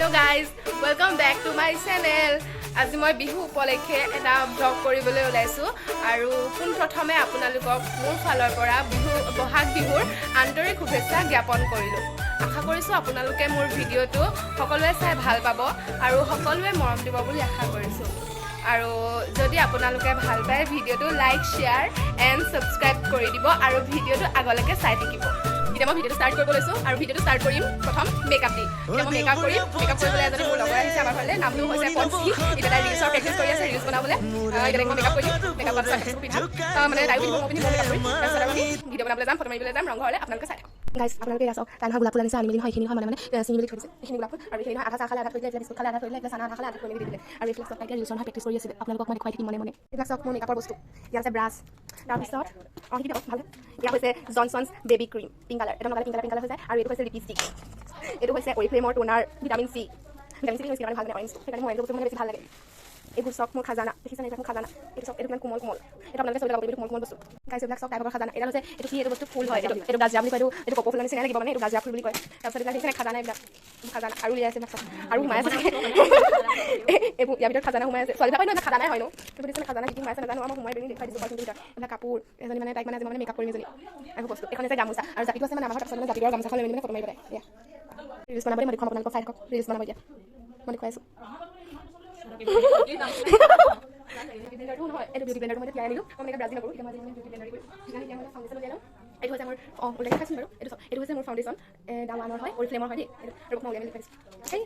Hello guys, welcome back to my channel. আজি মই বিহু উপলক্ষে এটা ব্লগ কৰিবলৈ ওলাইছো আৰু পোনপ্ৰথমে আপোনালোকক মোৰ ফালৰ পৰা বহাগ বিহুৰ আন্তৰিক শুভেচ্ছা জ্ঞাপন কৰিলো। আশা কৰিছো আপোনালোকে মোৰ ভিডিঅটো সকলোৱে চাই ভাল পাব আৰু সকলোৱে মৰম দিব বুলি আশা কৰিছো। আৰু যদি আপোনালোকে ভাল পায় ভিডিঅটো লাইক, শেয়াৰ এণ্ড সাবস্ক্ৰাইব কৰি দিব আৰু ভিডিঅটো আগলৈকে চাই থাকিব। এতিয়া মই ভিডিঅটো ষ্টাৰ্ট কৰিব লৈছো আৰু ভিডিঅটো ষ্টাৰ্ট কৰিম প্ৰথম মেকআপ দি। এতিয়া মই মেকআপ কৰিবলৈ এজনী মোৰ লগৰ আহিছে আমাৰ ঘৰলৈ, নামটো হৈছে পঞ্চি। এতিয়া তাই ৰিলছৰ প্ৰেক্টিচ কৰি আছে, ৰিলছ বনাবলৈ। এতিয়া মই মেকআপ কৰিম, মেকআপ কৰাৰ পিছত পিন্ধাম মানে তাইও পিন্ধিব, মই পিন্ধিম, মেকআপ কৰিম। তাৰপিছত আমি ভিডিঅ' বনাবলৈ যাম, ফটো মাৰিবলৈ যাম ৰংঘৰলৈ। আপোনালোকে চাই থাকক। গাইজ আপোনালোকে এয়া চাওক, তাই নহয় গোলাপ ফুল আনিছে, আনি মেলি নহয় এইখিনি হয় মানে চিঙি মেলি থৈ দিছে। এইখিনি গোলাপ ফুল আৰু এইখিনি নহয় আধা চাহ খালে, আধা থৈ দিলে, এইবিলাক বিস্কুট খালে, আধা থৈ দিলে, এইবিলাক চানা আধা খালে, আধা থৈ মেলি দি দিলে। আৰু এইবিলাক চব তাই এতিয়া ৰিলছৰ প্ৰেক্টিচ কৰি আছিলে, আপোনালোকক মই দেখুৱাই থাকিম মনে মনে। এইবিলাক চব মোৰ মেকআপৰ বস্তু। ইয়াত আছে ব্ৰাছ, তাৰপিছত ভালে ইয়াত হৈছে Johnson's baby cream pink colour, এটা লগালে পিংক কালাৰ হৈ যায়। আৰু এইটো হৈছে লিপষ্টিক, এইটো হৈছে অৰিফ্লেমৰ টোনাৰ ভিটামিন চি হৈছে মানে ভাল মানে অৰেঞ্জ, সেইকাৰণে মোৰ বস্তু মানে বেছি ভাল লাগে। এইবোৰ চব মোৰ খাজানা, দেখিছেনে? এইবিলাক মোৰ খাজানা। এইটো চব এইটো কিমান কোমল এইটো আপোনালোকে চব লগাব, এইটো কোমল বস্তু। গাইছ এইবিলাক চব টাইপৰ খাজানা। এটা হৈছে এইটো বস্তু ফুল হয়, এইটো গাজিয়া বুলি কয়, এইটো কপৌ ফুলৰ নিচিনা লাগিব মানে, এইটো গাজিয়া ফুল বুলি কয়। তাৰপিছত এইবিলাক দেখিছেনে খাজানা, এইবিলাক খাজানা আৰু উলিয়াই আছে এইবিলাক চব আৰু সোমাই আছে এইবোৰ ইয়াৰ ভিতৰত খাজানা সোমাই আছে। ছোৱালীবিলাকৰ এইবিলাক খাজানাই হয় ন, এইবোৰ দেখিছেনে খাজানা কি সোমাই আছে নাজানো, মই সোমাই পিনি দেখুৱাই দিছোঁ কিন্তু ভিতৰত এইবিলাক কাপোৰ। এজনী মানে তাইক মানে আজি মই মেকআপ কৰিম এজনী এইবোৰ বস্তু। এখন হৈছে গামোচা আৰু জাপিটো আছে মানে আমাৰ তাৰপিছত মানে জাপিটো আৰু গামোচাখন লৈ মেলি মানে ফটো মাৰিব তাই। এয়া ৰিলছ বনাবলৈ মই দেখুৱাম আপোনালোকক, চাই থাকক। ৰিলছ বনাব এতিয়া মই দেখুৱাই আছোঁ। এইটো বিউটি ব্লেণ্ডাৰটো মই তিয়াই আনিলোঁ, মই ব্ৰাজি নকৰোঁ। এতিয়া মই বিউটি ব্লেণ্ডাৰ কৰি সেইকাৰণে এতিয়া মই ফাউণ্ডেশ্যন লৈ লওঁ। এইটো হৈছে মোৰ উল্লেখ দেখাইছোঁ বাৰু, এইটো হৈছে মোৰ ফাউণ্ডেশ্যন ডাৱানৰ হয়, অৰিফ্লেমৰ হয় দেই। এইটো মই উলিয়াই মেলি দেখাইছোঁ। সেই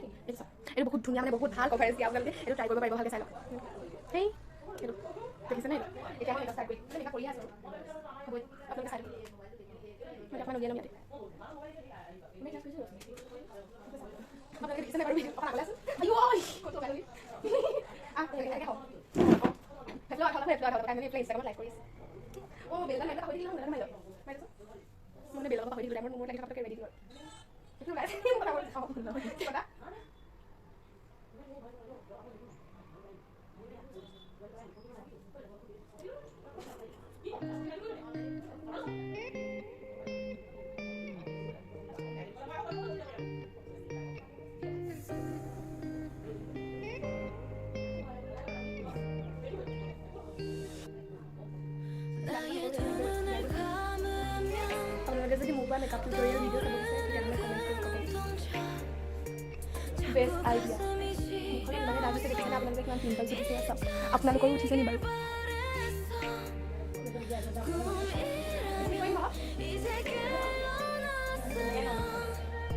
এইটো বহুত ধুনীয়া মানে বহুত ভাল কভাৰেজ দিয়া, আপোনালোকে এইটো ট্ৰাই কৰিব পাৰিব, ভালকৈ চাই লওক। সেই এইটো দেখিছেনে? এতিয়া মই এটা ষ্টাৰ্ট কৰিম, মেকআপ কৰি আছোঁ হ'ব, আপোনালোকে চাই লওক। মই অকণমান উলিয়াই ল'ম ইয়াতে। আপোনালোকে দেখিছেনে বাৰু? অকণ আগলৈ আছোঁ। ক'তো ওলাই ল'বি এনেকৈ হওক ইনষ্টাগ্ৰামত লাইক কৰিছে। অঁ বেলডাল মাৰিলে পাহৰি থাকিলোঁ, মাৰি লওক মই মানে বেলৰ পাহৰি থাকিলোঁ, মোৰ লাগি থকাকৈ ৰেডি হ'ল। সেইটো ওলাইছে কি কথা আপোনালোকে যদি মোৰ পৰা মেকআপ টিউটৰিয়েল ভিডিঅ' চাব বিচাৰে তেতিয়াহ'লে কমেণ্ট কৰি ক'ব। বেষ্ট আইডিয়া মানে তাৰপিছত দেখিছেনে আপোনালোকে কিমান পিম্পলছ উঠিছে চব। আপোনালোকৰো উঠিছে নি বাৰু?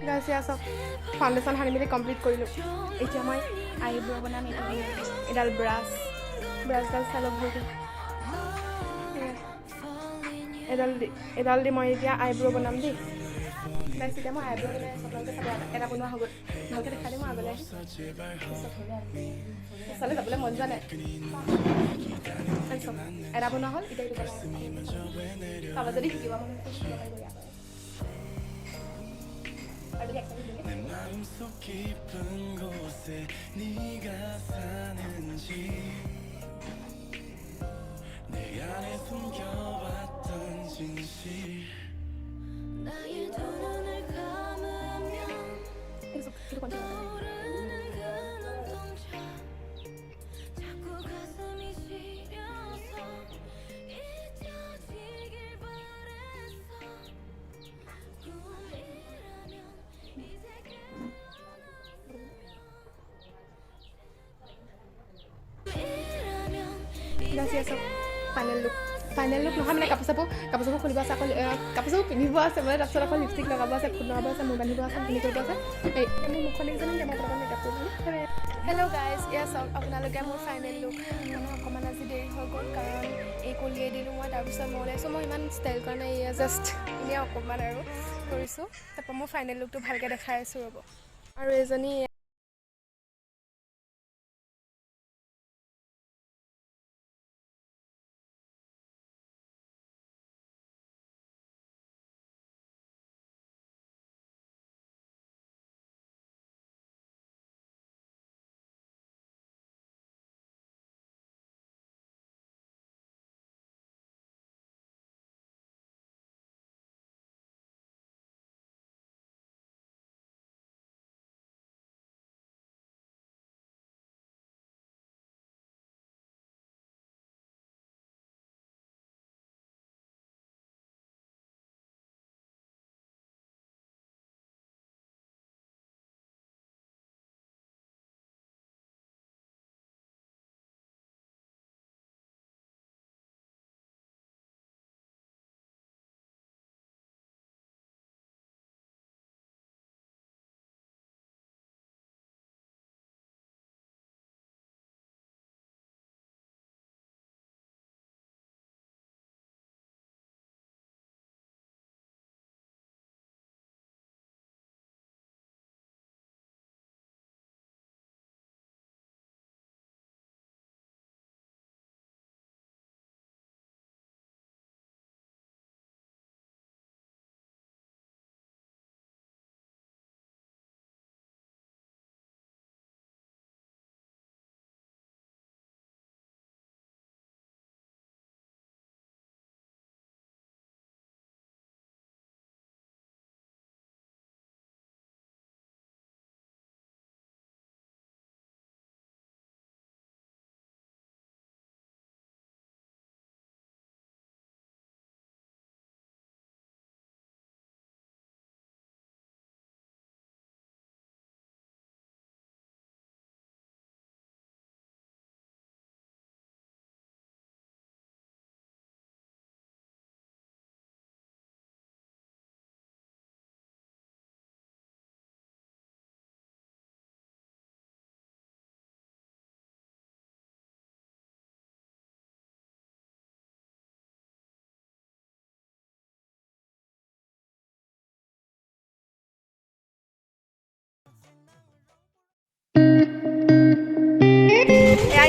গাইছ চব ফাউণ্ডেশ্যন সানি মেলি কমপ্লিট কৰিলোঁ। এতিয়া মই আইব্ৰ' বনাম। এডাল ব্ৰাছডাল চাই লওক ভালকৈ। এডাল দি মই এতিয়া আইব্ৰ' বনাম দেই। গাইছ এতিয়া মই আইব্ৰ' বনাই আপোনালোকে চাব, এটা বনোৱা হৈ গ'ল। ভালকৈ দেখাই দিম মই আগলৈ আহি পিছলৈ যাবলৈ মন যোৱা নাই। এটা বনোৱা হ'ল, এতিয়া এইটো বনাই চাব যদি শিকিব মন শিকিব পাৰিব ইয়াৰ পৰা। 내 마음속 깊은 곳에 네가 사는지 내 안에 숨겨왔던 진실 나의 두 눈을 감으면 떠오르는 그 눈동자 자꾸 가슴이 시려서 잊혀지길 바랬어 꿈이라면 이제 গাইছ ফাইনেল লুক নহয় মানে কাপোৰ চাপোৰ খুলিব আছে, আকৌ কাপোৰ চাপোৰ পিন্ধিব আছে মানে, তাৰপিছত আকৌ লিপষ্টিক লগাব আছে, ফুল লগাব আছে, মোৰ বান্ধিব আছে, পিন্ধি কৰিব আছে। মোৰ মুখখন দেখিছেনে? এতিয়া মই অকণমান মেকআপ কৰিম। হেল্ল' গাইজ, এয়া চাওক আপোনালোকে মোৰ ফাইনেল লুক। মানে অকণমান আজি দেৰি হৈ গ'ল কাৰণ এই কলিয়াই দিলোঁ মই, তাৰপিছত মই ওলাইছোঁ। মই ইমান ষ্টাইল কৰা নাই, এয়া জাষ্ট এনেই অকণমান আৰু কৰিছোঁ। তাৰপৰা মোৰ ফাইনেল লুকটো ভালকৈ দেখাই আছোঁ ৰ'ব। আৰু এজনী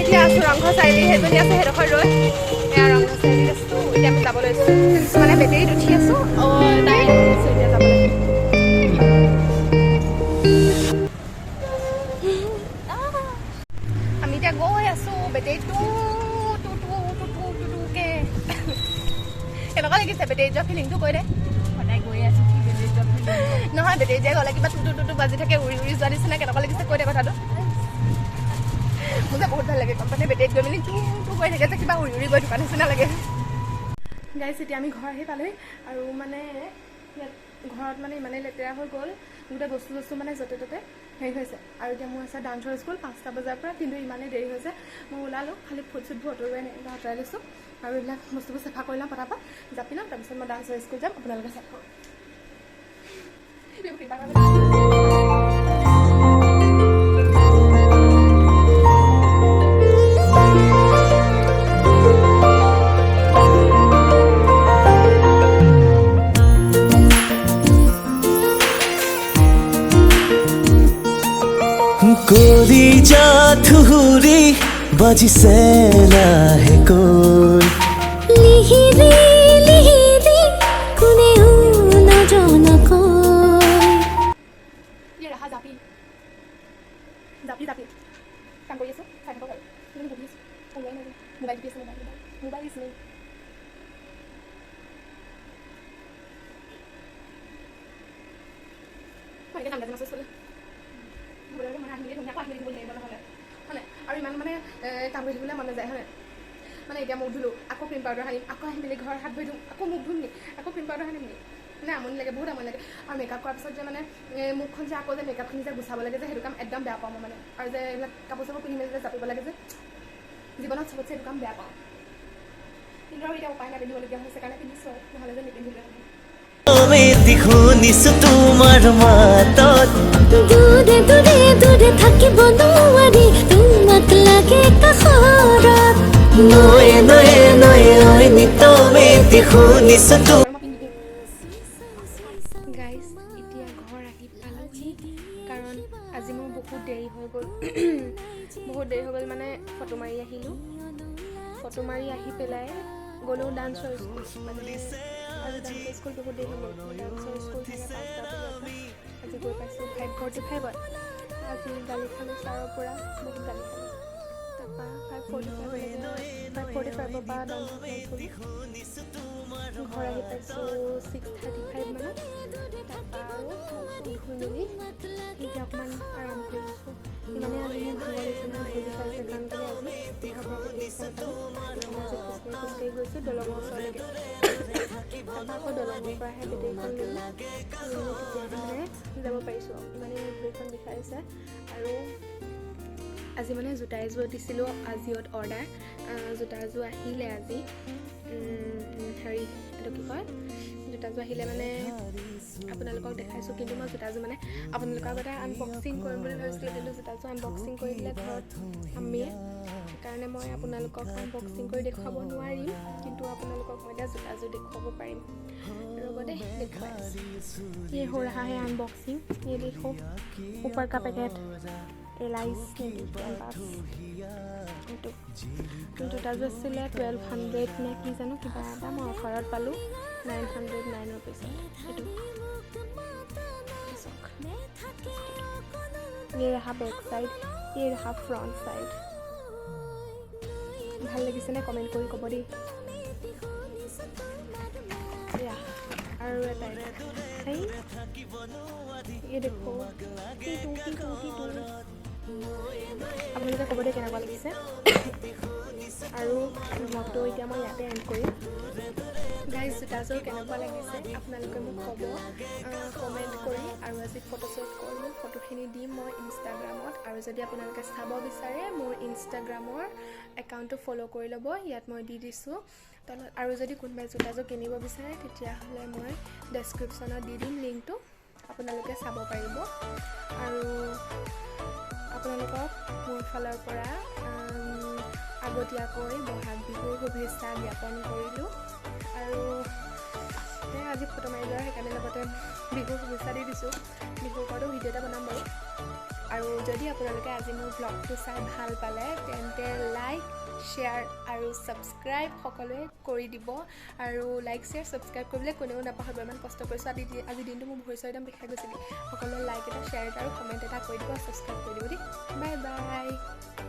এতিয়া আছোঁ ৰংঘৰ চাৰিআলি, সেইজনী আছে সেইডোখৰ ৰৈ এয়া ৰংঘৰ চাৰিআলিত আছোঁ। এতিয়া আমি যাব লৈছোঁ মানে বেটেৰীত উঠি আছোঁ। তাই আছোঁ এতিয়া যাবলৈ। আমি এতিয়া গৈ আছোঁ বেটেৰীত কেনেকুৱা লাগিছে বেটেৰীত যোৱা ফিলিংটো কৈ দে। সদায় গৈ আছো কি বেলেগ জব নহয় বেটেৰীত যে গ'লে কিবা টুটু বাজি থাকে উৰি উৰি যোৱা নিচিনা কেনেকুৱা লাগিছে কৈ দে কথাটো। মোৰ যে বহুত ভাল লাগে গম পালে বেটেৰীত গৈ মেলি টু গৈ থাকে যে কিবা উৰি উৰি গৈ থকা নিচিনা লাগে। গাইছ এতিয়া আমি ঘৰ আহি পালোহি আৰু মানে ইয়াত ঘৰত মানে ইমানেই লেতেৰা হৈ গ'ল, গোটেই বস্তু মানে য'তে ত'তে হেৰি হৈছে। আৰু এতিয়া মোৰ আছে ডান্সৰ স্কুল 5টা বজাৰ পৰা, কিন্তু ইমানেই দেৰি হৈছে মই ওলালোঁ খালি ফুট চুটবোৰ আঁতৰাই লৈছোঁ আৰু এইবিলাক বস্তুবোৰ চাফা কৰি ল'ম পটাপট জাপি ল'ম, তাৰপিছত মই ডান্সৰ স্কুল যাম। আপোনালোকে চাই থাকক। কলিজা থুহুৰি বাজিছে লাহেকৈ লিহিৰি লিহিৰি কোনেও নজনাকৈ ये रहा जापी जापी जापी काम करिए सो साइड पर मैंने बोली ओ ये नहीं मोबाइल पे से मोबाइल इसमें मैं के काम करना सोच बोले बोले মানে আহিলে ধুনীয়া পাহি দিব লাগিব নহলে মানে আৰু ইমান মানে কাম কৰি থাকিবলৈ মন যায় হয় মানে এতিয়া মুখ ধুলো আকৌ ক্ৰীম পাউডাৰ সানিম আকৌ আহি মেলি ঘৰ হাত ধুই দিওঁ আকৌ মুখ ধুম নি আকৌ ক্ৰীম পাউডাৰ সানিম নি মানে আমনি লাগে বহুত আমনি লাগে। আৰু মেকআপ কৰাৰ পিছত যে মানে মুখখন যে আকৌ যে মেকআপখিনি যে গুচাব লাগে যে সেইটো কাম একদম বেয়া পাওঁ মই মানে। আৰু যে এইবিলাক কাপোৰ চাপোৰ পিন্ধি মেলি যে জাপিব লাগে যে জীৱনত চবতছে সেইটো কাম বেয়া পাওঁ, কিন্তু আৰু এতিয়া উপায় নাই পিন্ধিবলগীয়া হৈছে কাৰণে পিন্ধিছোঁ আৰু নহ'লে যে নিপিন্ধিলে শুনিছো তোমাৰ মাতত দূৰে দূৰে দূৰে থাকিব নোৱাৰি তোমাক লাগে কাষৰত নয়ে নয়ে নয়ে ঐ নিতমে শুনিছো গাইজ এতিয়া ঘৰ আহি পালোহি কাৰণ আজি মোৰ বহুত দেৰি হৈ গ'ল মানে ফটো মাৰি আহিলোঁ, ফটো মাৰি আহি পেলাই গ'লোঁ ডান্সৰ স্কুল মানে আজি ডান্সৰ স্কুল বহুত দেৰি হৈ গ'ল। ডান্সৰ স্কুল থাকে 5টা বজাৰ পৰা, আজি গৈ পাইছোঁ 5:45ত। আজি গালি খালোঁ ছাৰৰ পৰা বহুত গালি খালোঁ, তাৰপৰা 5:45ৰ পৰা ডান্স ক্লাছ গ'লোঁ, ঘৰ আহি পাইছোঁ 6:35 মানত। তাৰপৰা আৰু ধুই মেলি এতিয়া অকণমান আৰাম কৰি আছোঁ। ইমানে আজি মোৰ ভাগৰ লাগিছে মানে ভৰি বিষাইছে কাৰণ কেলৈ আজি ঘৰৰ পৰা খোজকাঢ়ি গৈছোঁ দলঙৰ ওচৰলৈকে। তাৰপৰা আকৌ দলঙৰ পৰাহে বেটেৰীখন ল'লোঁ, তেতিয়াহে মানে যাব পাৰিছোঁ আৰু ইমানেই ভৰিখন বিষাইছে। আৰু আজি মানে জোতা এযোৰ দিছিলোঁ আজিঅ'ত অৰ্ডাৰ, জোতা এযোৰ আহিলে আজি হেৰি এইটো কি কয় জোতাযোৰ আহিলে মানে আপোনালোকক দেখাইছোঁ, কিন্তু মই জোতাযোৰ মানে আপোনালোকৰ আগতে আনবক্সিং কৰিম বুলি ভাবিছিলোঁ, কিন্তু জোতাযোৰ আনবক্সিং কৰি দিলে ঘৰত আমিয়ে, সেইকাৰণে মই আপোনালোকক আনবক্সিং কৰি দেখুৱাব নোৱাৰিম, কিন্তু আপোনালোকক মই এতিয়া জোতাযোৰ দেখুৱাব পাৰিম। ৰ'ব দেই দেখুৱাই আছোঁ। ये हो रहा है अनबॉक्सिंग, ये देखो ऊपर का पैकेट एलाइस कैनवास এইটো জোতাযোৰ আছিলে 1200 নে কি জানো কিবা এটা, মই অফাৰত পালোঁ 909 ৰুপিছত। এইটো ये रहा बैक साइड, ये रहा फ्रंट साइड। ভাল লাগিছেনে কমেণ্ট কৰি ক'ব দেই। আৰু এটা ये देखो আপোনালোকে ক'ব দেই কেনেকুৱা লাগিছে। আৰু ব্লগটো এতিয়া মই ইয়াতে এণ্ড কৰিম। গাইজ জোতাযোৰ কেনেকুৱা লাগিছে আপোনালোকে মোক ক'ব কমেণ্ট কৰি, আৰু আজি ফটোশ্বুট কৰিলোঁ, ফটোখিনি দিম মই ইনষ্টাগ্ৰামত। আৰু যদি আপোনালোকে চাব বিচাৰে মোৰ ইনষ্টাগ্ৰামৰ একাউণ্টটো ফ'ল' কৰি ল'ব, ইয়াত মই দি দিছোঁ তলত। আৰু যদি কোনোবাই জোতাযোৰ কিনিব বিচাৰে তেতিয়াহ'লে মই ডেছক্ৰিপশ্যনত দি দিম লিংকটো, আপোনালোকে চাব পাৰিব। আৰু আপোনালোকক মোৰ ফালৰ পৰা আগতীয়াকৈ বহাগ বিহুৰ শুভেচ্ছা জ্ঞাপন কৰিলোঁ। আৰু আজি ফটো মাৰি লোৱা সেইকাৰণে লগতে বিহুৰ শুভেচ্ছা দি দিছোঁ। বিহুৰ ওপৰতো ভিডিঅ' এটা বনাম বাৰু। আৰু যদি আপোনালোকে আজি মোৰ ব্লগটো চাই ভাল পালে তেন্তে লাইক শ্বেয়াৰ আৰু ছাবস্ক্ৰাইব সকলোৱে কৰি দিব আৰু লাইক শ্বেয়াৰ ছাবস্ক্ৰাইব কৰিবলৈ কোনেও নাপাহৰিব ইমান কষ্ট কৰিছোঁ আজি দিনটো মোৰ ভৰি চৰি একদম বিষাই গৈছিলে সকলোৱে লাইক এটা শ্বেয়াৰ এটা আৰু কমেণ্ট এটা কৰি দিব ছাবস্ক্ৰাইব কৰি দিব দেই বাই বাই